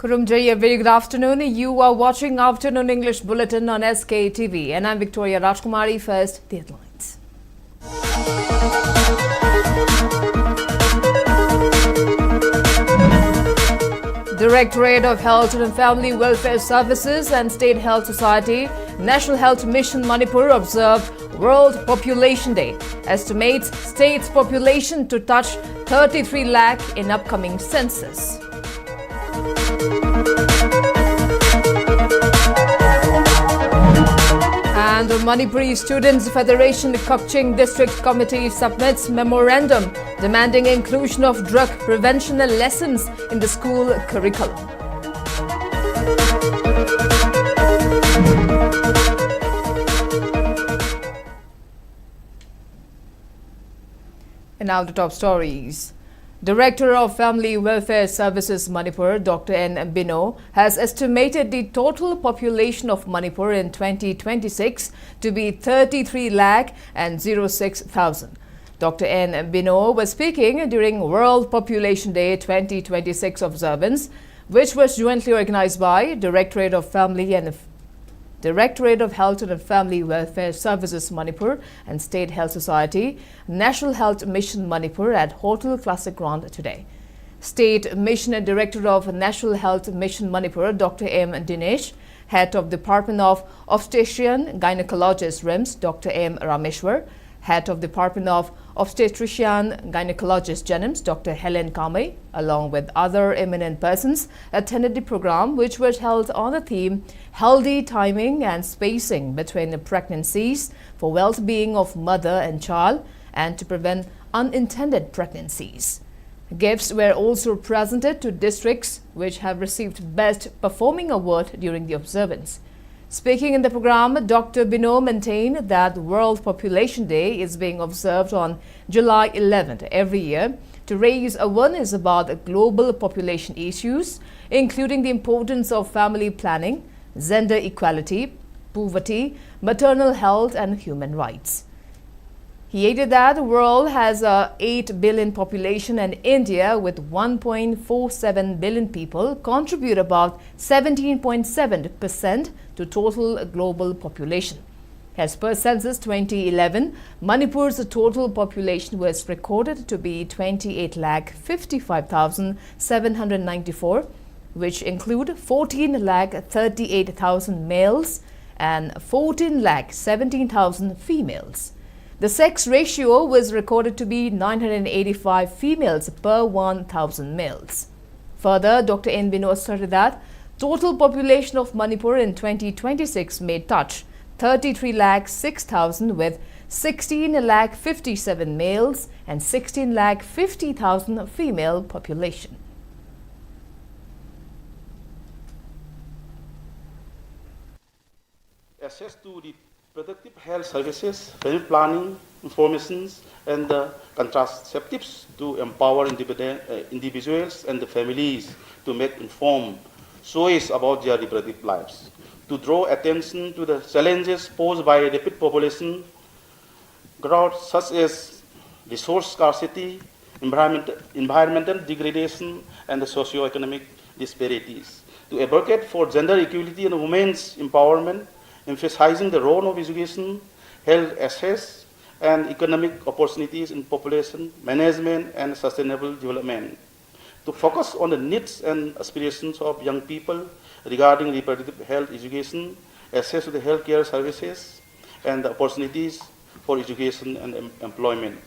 Kurumjay, a very good afternoon. You are watching Afternoon English Bulletin on SKTV, and I'm Victoria Rajkumari. First, the headlines. Directorate of Health and Family Welfare Services and State Health Society, National Health Mission Manipur observed World Population Day. Estimates state's population to touch 33 lakh in upcoming census. And the Manipuri Students Federation Kukching District Committee submits memorandum demanding inclusion of drug prevention lessons in the school curriculum. And now the top stories. Director of Family Welfare Services Manipur, Dr. N. Bino, has estimated the total population of Manipur in 2026 to be 33 lakh and 06,000. Dr. N. Bino was speaking during World Population Day 2026 observance, which was jointly organized by Directorate of Health and Family Welfare Services Manipur and State Health Society, National Health Mission Manipur at Hotel Classic Grand today. State Mission Director of National Health Mission Manipur, Dr. M. Dinesh, Head of Department of Obstetrician Gynecologist RIMS, Dr. M. Rameshwar, Head of Department of Obstetrician Gynecologist Jenims, Dr. Helen Kamei, along with other eminent persons, attended the program, which was held on the theme Healthy Timing and Spacing Between Pregnancies for Well-being of Mother and Child and to Prevent Unintended Pregnancies. Gifts were also presented to districts which have received Best Performing Award during the observance. Speaking in the program, Dr. Bino maintained that World Population Day is being observed on July 11th every year to raise awareness about global population issues, including the importance of family planning, gender equality, poverty, maternal health, and human rights. He added that the world has a 8 billion population and India with 1.47 billion people contribute about 17.7% to total global population. As per Census 2011, Manipur's total population was recorded to be 28,55,794, which include 14,38,000 males and 14,17,000 females. The sex ratio was recorded to be 985 females per 1,000 males. Further, Dr. N. Bino asserted that total population of Manipur in 2026 may touch 33,06,000 with 16,57,000 males and 16,50,000 female population. Access to the productive health services, family planning, informations, and contraceptives to empower individuals and the families to make informed choice about their reproductive lives, to draw attention to the challenges posed by rapid population growth such as resource scarcity, environmental degradation, and the socio-economic disparities, to advocate for gender equality and women's empowerment, emphasizing the role of education, health access, and economic opportunities in population management and sustainable development, to focus on the needs and aspirations of young people regarding reproductive health education, access to the healthcare services, and the opportunities for education and employment.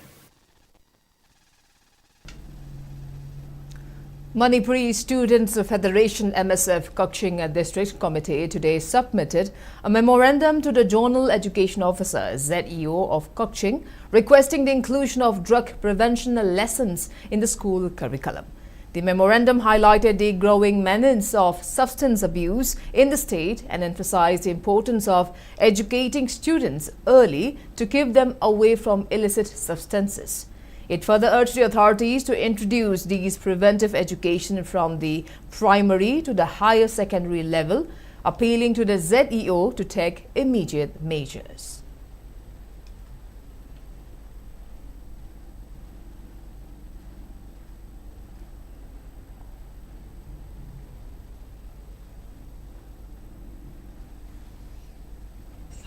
Manipuri Students Federation MSF Kukching District Committee today submitted a memorandum to the Zonal Education Officer ZEO of Kukching requesting the inclusion of drug prevention lessons in the school curriculum. The memorandum highlighted the growing menace of substance abuse in the state and emphasized the importance of educating students early to keep them away from illicit substances. It further urged the authorities to introduce these preventive education from the primary to the higher secondary level, appealing to the ZEO to take immediate measures.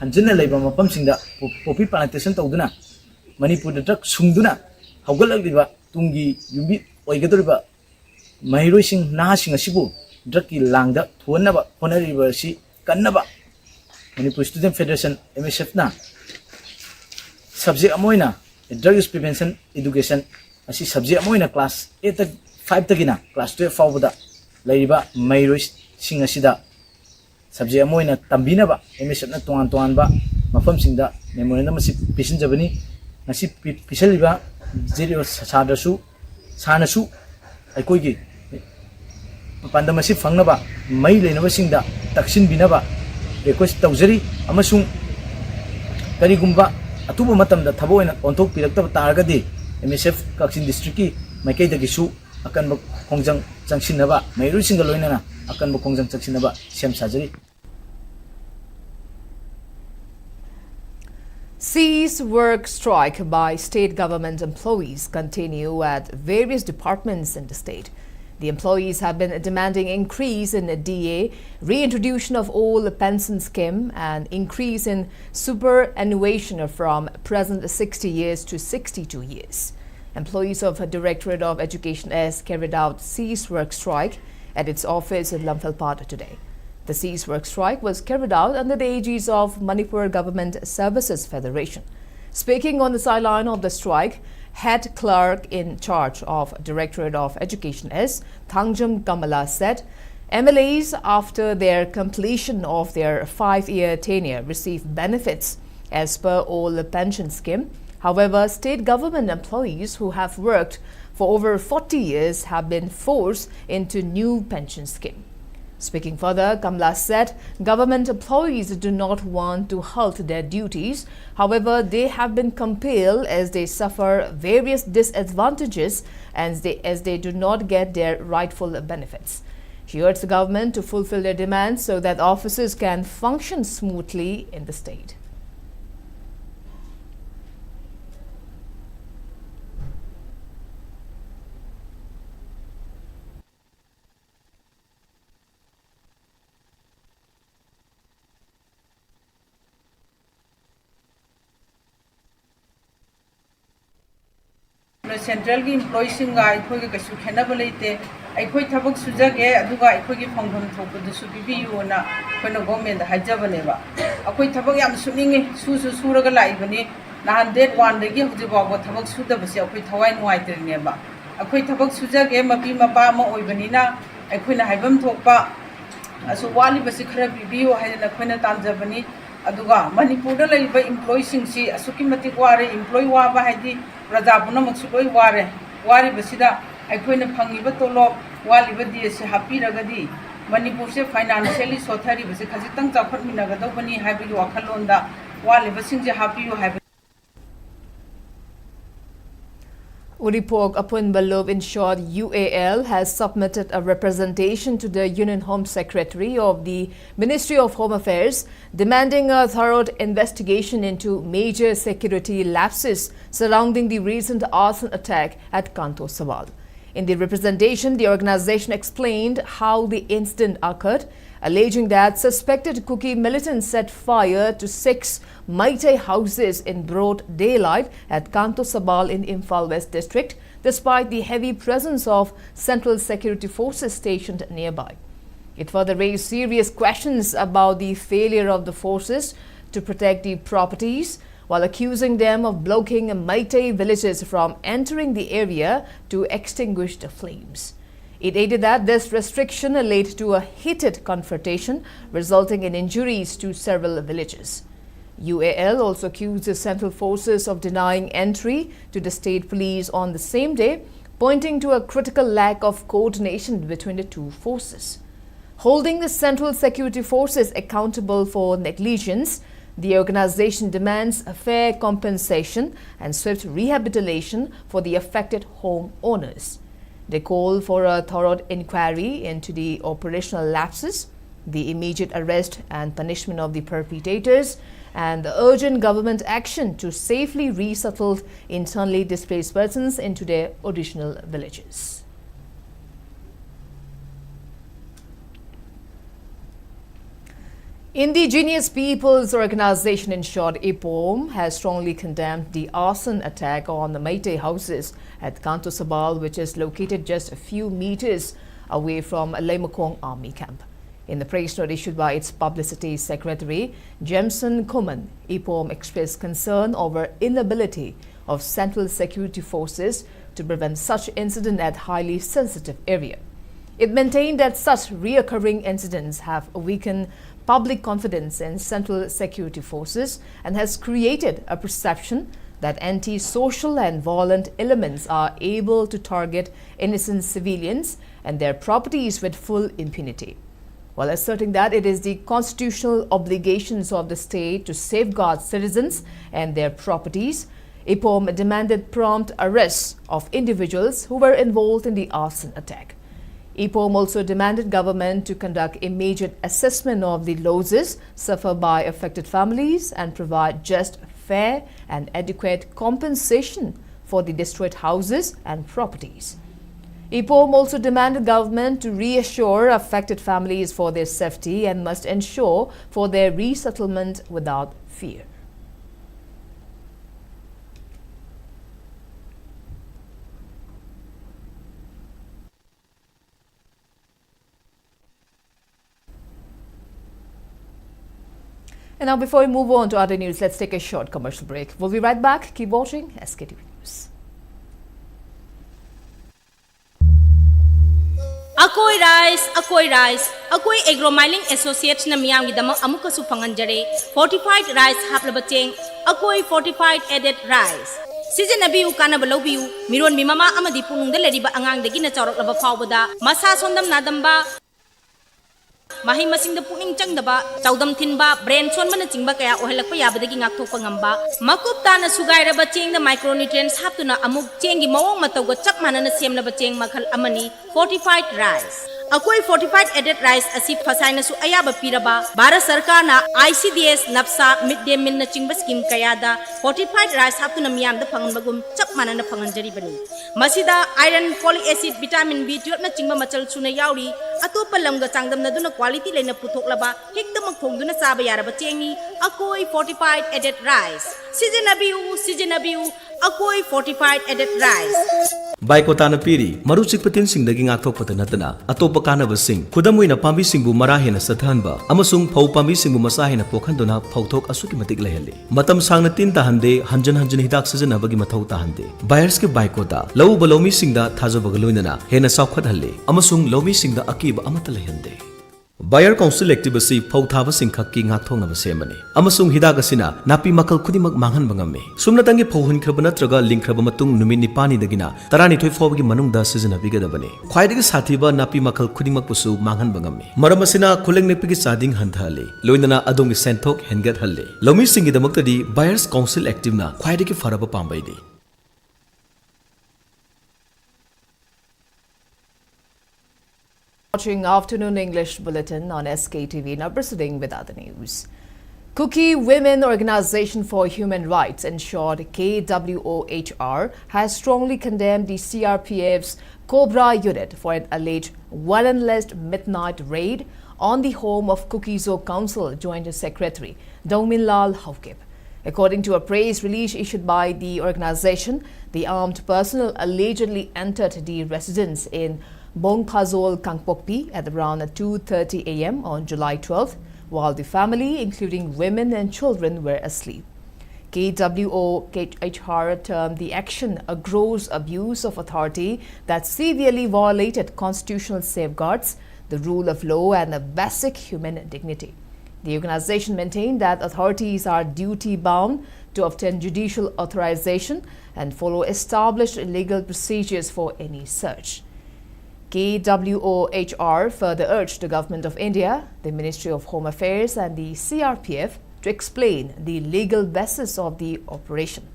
hanjana leiba mapam singda poppy plantation tawduna Manipur da drug sungduna hawgalakliba tungi yumbi oigadriba mairoi sing na sing asibu drug ki langda thonaba honariba si kannaba Manipur Student Federation MSF na subject amoina drug use prevention education asi subject amoina class 8 ta 5 tagina class 12 fawda leiba mairoi sing asida subject amoina tambinaba MSF na tuan ba mafam singda memorandum asi pisin jabani ngasi pisaliba zero sadasu sanasu aikoigi pandamasi fangnaba mai leinaba singda taksin binaba request tawjari amasung karigumba atuba matamda thaboina onthok pirakta taragadi MSF Kaksin district ki maikai dagisu akanba khongjang changsinaba mairu singa loinana akanba khongjang changsinaba sem sajari. Cease work strike by state government employees continue at various departments in the state. The employees have been demanding increase in DA, reintroduction of all pension scheme and increase in superannuation from present 60 years to 62 years. Employees of Directorate of Education-S carried out cease work strike at its office in Imphal today. The cease work strike was carried out under the aegis of Manipur Government Services Federation. Speaking on the sideline of the strike, head clerk in charge of Directorate of Education-S, Thangjam Kamala said, MLAs after their completion of their 5-year tenure receive benefits as per all the pension scheme. However, state government employees who have worked for over 40 years have been forced into new pension scheme. Speaking further, Kamla said government employees do not want to halt their duties. However, they have been compelled as they suffer various disadvantages as they do not get their rightful benefits. She urged the government to fulfill their demands so that officers can function smoothly in the state. Central employees singa akhoi ga su khenaba leite akhoi thabak sujage aduga akhoi gi phongham thokdu su bibiu na khoina government da hajabane ba akhoi thabak yam suningi su suraga laibani nahan date 1 dagi huji bawa thabak suda basi akhoi thawai nuaitirne ba akhoi thabak sujage mapi mapa ma oibani na akhoi na haibam thokpa asu wali basi khara bibiu haina khoina tanjabani aduga Manipur da laiba employees singsi asuki mati ware employee wa ba haidi Rajapuna Maksudoi Wari Basida, Akwin Pangiba Tolo, Waliba Dias Happy Ragadi, Manipur financially Sotari was a Kazitang Zapot Minagadopani, Happy Wakalonda, Waliba Sings Happy you have. Uripok Apun Balov ensured UAL has submitted a representation to the Union Home Secretary of the Ministry of Home Affairs demanding a thorough investigation into major security lapses surrounding the recent arson attack at Kanto Sawal. In the representation, the organization explained how the incident occurred, alleging that suspected Kuki militants set fire to 6 Maitai houses in broad daylight at Kanto Sabal in Imphal West District, despite the heavy presence of Central Security Forces stationed nearby. It further raised serious questions about the failure of the forces to protect the properties, while accusing them of blocking Maitai villages from entering the area to extinguish the flames. It added that this restriction led to a heated confrontation, resulting in injuries to several villages. UAL also accused the Central Forces of denying entry to the state police on the same day, pointing to a critical lack of coordination between the two forces. Holding the Central Security Forces accountable for negligence, the organization demands a fair compensation and swift rehabilitation for the affected homeowners. They call for a thorough inquiry into the operational lapses, the immediate arrest and punishment of the perpetrators, and the urgent government action to safely resettle internally displaced persons into their original villages. Indigenous Peoples Organization, in short IPOM, has strongly condemned the arson attack on the Meitei houses at Kanto Sabal, which is located just a few meters away from Lemukong Army Camp. In the press note issued by its publicity secretary, Jemson Kuman, IPOM expressed concern over inability of Central Security Forces to prevent such incident at highly sensitive area. It maintained that such reoccurring incidents have weakened public confidence in Central Security Forces and has created a perception that anti-social and violent elements are able to target innocent civilians and their properties with full impunity. While asserting that it is the constitutional obligations of the state to safeguard citizens and their properties, IPOM demanded prompt arrests of individuals who were involved in the arson attack. IPOM also demanded government to conduct immediate assessment of the losses suffered by affected families and provide just, fair and adequate compensation for the destroyed houses and properties. IPOM also demanded government to reassure affected families for their safety and must ensure for their resettlement without fear. And now, before we move on to other news, let's take a short commercial break. We'll be right back. Keep watching SKTV News. Akoi rice, akoi agro mining associates na miyam gidamang amuka su panganjare fortified rice haplaba cheng akoi fortified added rice. Season abiu kana balobiu miron mimama amadi punung dalari ba angang dagi na chorok laba fawbada masa sondam nadamba Mahi masing da puning chang daba, chaudam thinba, brain son mana chingba kaya ohelakpa yabadagi ngakthokpa ngamba. Makup ta na sugay raba cheng da micronutrients haptuna amuk chengi mawong matawga chak mana na siyam laba cheng makhal amani fortified rice. Akoi fortified added rice asi fasay na su ayaba piraba, Bharat Sarkar na ICDS napsa midday meal na chingba scheme kaya da fortified rice haptuna miyam da pangan bagum chak mana na panganjari bani. Masida iron, folic acid, vitamin B12 na chingba machal suna yauri, atopa lamga changdam na duna quality lay na putok laba, hikda magthong duna saba yaraba chengi, akoi fortified added rice. Season abiu, akoi fortified added rice. Baikotana piri, maru chikpatin sing dagi ngakthok patanatana, atopa kanaba sing, khudamui na pambi singbu marahe na sathanba, amasung phau pambi singbu masahe na pokhandona phauthok asuki matik lahele. Matam sangna tin tahande, hanjan hidak sajana bagi mathau tahande. Buyers ke baikota, lau balomi singda thajabagaloinana, hena saukhat halle, amasung lomi singda akiba amata lahende. Buyer Council Active asi phauthaba singkhakki ngakthongnaba semani amasung hidagasina napi makal khudimak manghan bangame sumna tangi phauhun khraba natraga lingkhraba matung numit nipani dagina tarani thoi fawgi manungda sizana bigadabane khwaidagi sathiba napi makal khudimak pusu manghan bangame maramasina khuleng nepigi chading hanthale loinana adongi senthok hengat halle lomi singi damaktadi Buyers Council Active na khwaidagi faraba pambaidi. Watching Afternoon English Bulletin on SKTV, now proceeding with other news. Kuki Women Organization for Human Rights, in short KWOHR, has strongly condemned the CRPF's Cobra unit for an alleged warrantless midnight raid on the home of Kukizo Council Joint Secretary Dongmin Lal Haukip. According to a press release issued by the organization, the armed personnel allegedly entered the residence in Bongphazol, Kangpokpi at around 2:30 a.m. on July 12th, while the family, including women and children, were asleep. KWOHR termed the action a gross abuse of authority that severely violated constitutional safeguards, the rule of law and a basic human dignity. The organization maintained that authorities are duty-bound to obtain judicial authorization and follow established legal procedures for any search. KWOHR further urged the Government of India, the Ministry of Home Affairs and the CRPF to explain the legal basis of the operation.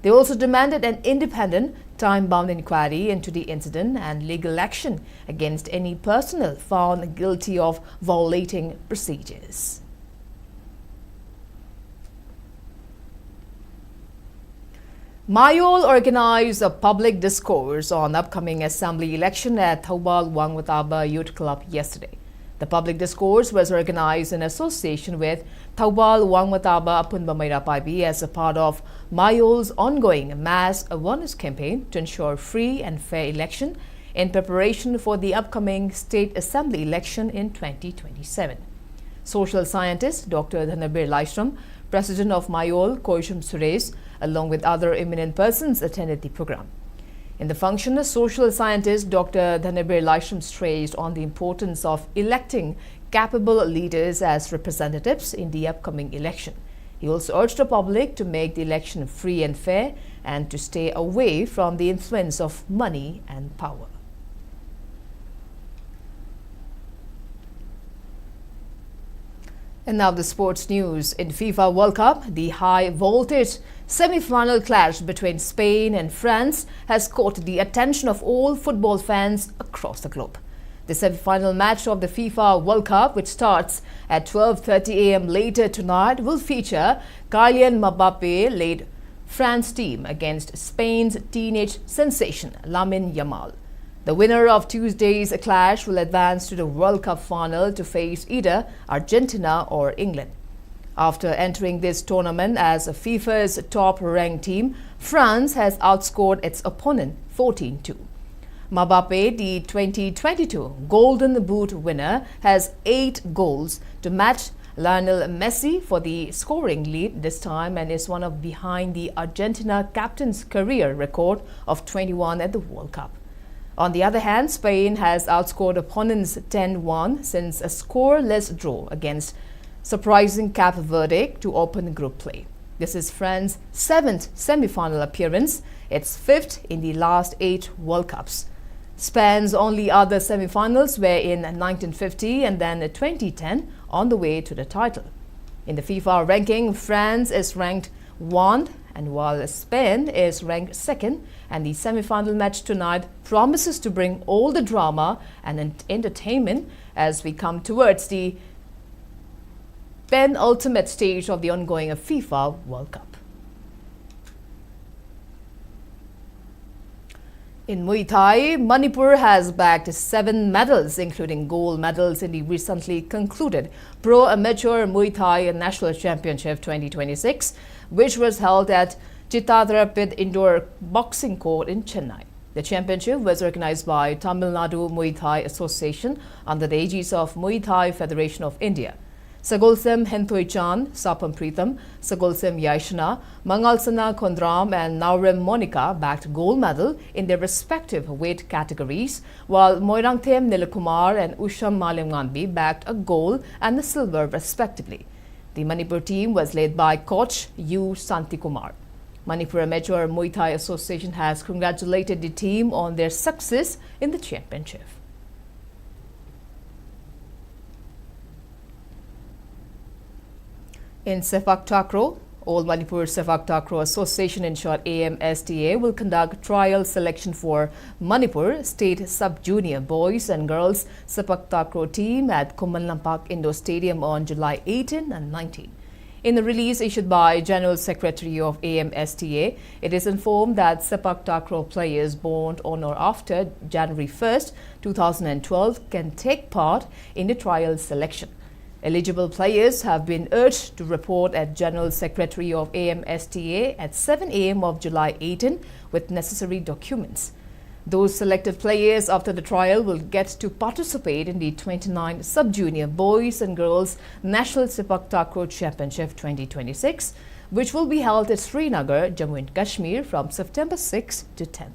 They also demanded an independent, time-bound inquiry into the incident and legal action against any personnel found guilty of violating procedures. Mayol organized a public discourse on upcoming assembly election at Thoubal Wangwataba Youth Club yesterday. The public discourse was organized in association with Thaubal Wangmataba Apunba Mairapaibi as a part of Mayol's ongoing mass awareness campaign to ensure free and fair election in preparation for the upcoming State Assembly election in 2027. Social scientist Dr. Dhanabir Laishram, President of Mayol, Koisham Suresh, along with other eminent persons attended the program. In the function, social scientist Dr. Dhanabir Laishram stressed on the importance of electing capable leaders as representatives in the upcoming election. He also urged the public to make the election free and fair and to stay away from the influence of money and power. And now the sports news. In FIFA World Cup, the high-voltage semi-final clash between Spain and France has caught the attention of all football fans across the globe. The semi-final match of the FIFA World Cup, which starts at 12:30 a.m. later tonight, will feature Kylian Mbappe-led France team against Spain's teenage sensation Lamine Yamal. The winner of Tuesday's clash will advance to the World Cup final to face either Argentina or England. After entering this tournament as FIFA's top-ranked team, France has outscored its opponent 14-2. Mbappe, the 2022 Golden Boot winner, has 8 goals to match Lionel Messi for the scoring lead this time and is one of behind the Argentina captain's career record of 21 at the World Cup. On the other hand, Spain has outscored opponents 10-1 since a scoreless draw against surprising Cape Verde to open group play. This is France's 7th semi-final appearance, its 5th in the last 8 World Cups. Spain's only other semi-finals were in 1950 and then 2010 on the way to the title. In the FIFA ranking, France is ranked 1, and while Spain is ranked 2nd, and the semi-final match tonight promises to bring all the drama and entertainment as we come towards the penultimate stage of the ongoing FIFA World Cup. In Muay Thai, Manipur has bagged 7 medals, including gold medals in the recently concluded Pro Amateur Muay Thai National Championship 2026, which was held at Chittadrapid Indoor Boxing Court in Chennai. The championship was organized by Tamil Nadu Muay Thai Association under the aegis of Muay Thai Federation of India. Sagolsem Hentoi Chan, Sapam Pritham, Sagolsem Yaishana, Mangalsana Kondram and Naurem Monica bagged gold medal in their respective weight categories, while Moirangthem Nilakumar and Usham Malimnganbi bagged a gold and a silver respectively. The Manipur team was led by coach U. Santikumar. Manipur Amateur Muay Thai Association has congratulated the team on their success in the championship. In Sepak Takraw, All Manipur Sepak Takraw Association, in short AMSTA, will conduct trial selection for Manipur State Sub-Junior Boys and Girls Sepak Takraw team at Kuman Lampak Indoor Stadium on July 18 and 19. In the release issued by General Secretary of AMSTA, it is informed that Sepak Takraw players born on or after January 1, 2012 can take part in the trial selection. Eligible players have been urged to report at General Secretary of AMSTA at 7 a.m. of July 18 with necessary documents. Those selected players after the trial will get to participate in the 29 Sub-Junior Boys and Girls National Sepak Takraw Championship 2026, which will be held at Srinagar, Jammu and Kashmir from September 6 to 10.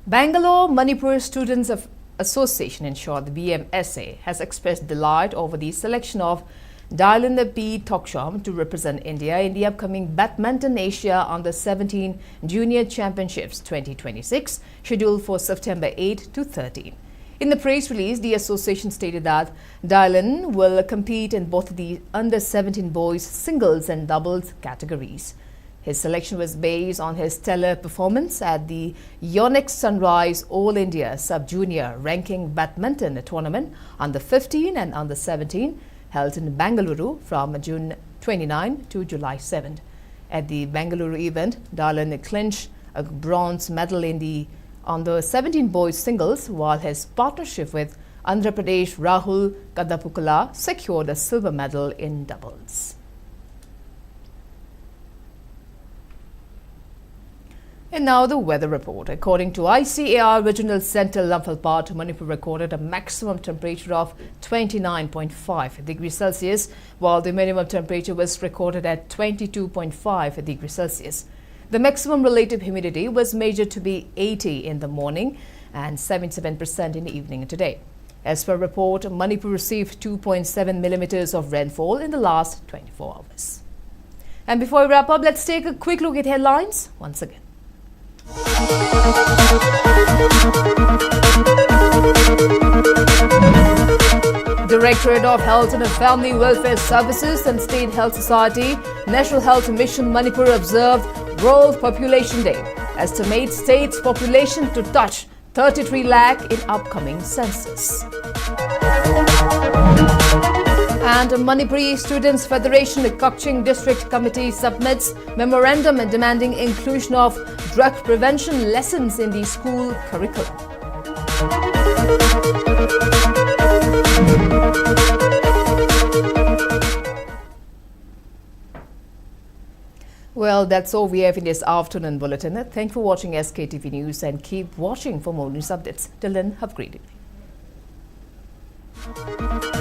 Bangalore Manipur Students Association, in short the BMSA, has expressed delight over the selection of Dylan P. Toksham to represent India in the upcoming Badminton Asia Under-17 Junior Championships 2026, scheduled for September 8 to 13. In the press release, the association stated that Dylan will compete in both the Under-17 boys singles and doubles categories. His selection was based on his stellar performance at the Yonex Sunrise All India Sub-Junior Ranking Badminton Tournament Under-15 and Under-17 held in Bengaluru from June 29 to July 7. At the Bengaluru event, Darlan clinched a bronze medal on the 17 boys singles, while his partnership with Andhra Pradesh Rahul Kadapukala secured a silver medal in doubles. And now the weather report. According to ICAR Regional Centre Imphal, Manipur recorded a maximum temperature of 29.5 degrees Celsius, while the minimum temperature was recorded at 22.5 degrees Celsius. The maximum relative humidity was measured to be 80 in the morning and 77% in the evening today. As per report, Manipur received 2.7 millimeters of rainfall in the last 24 hours. And before we wrap up, let's take a quick look at headlines once again. Directorate of Health and Family Welfare Services and State Health Society, National Health Mission Manipur observed World Population Day. Estimates state's population to touch 33 lakh in upcoming census. And Manipuri Students Federation Kukching District Committee submits memorandum demanding inclusion of drug prevention lessons in the school curriculum. Well, that's all we have in this afternoon bulletin. Thank you for watching SKTV News and keep watching for more news updates. Till then, have a great evening.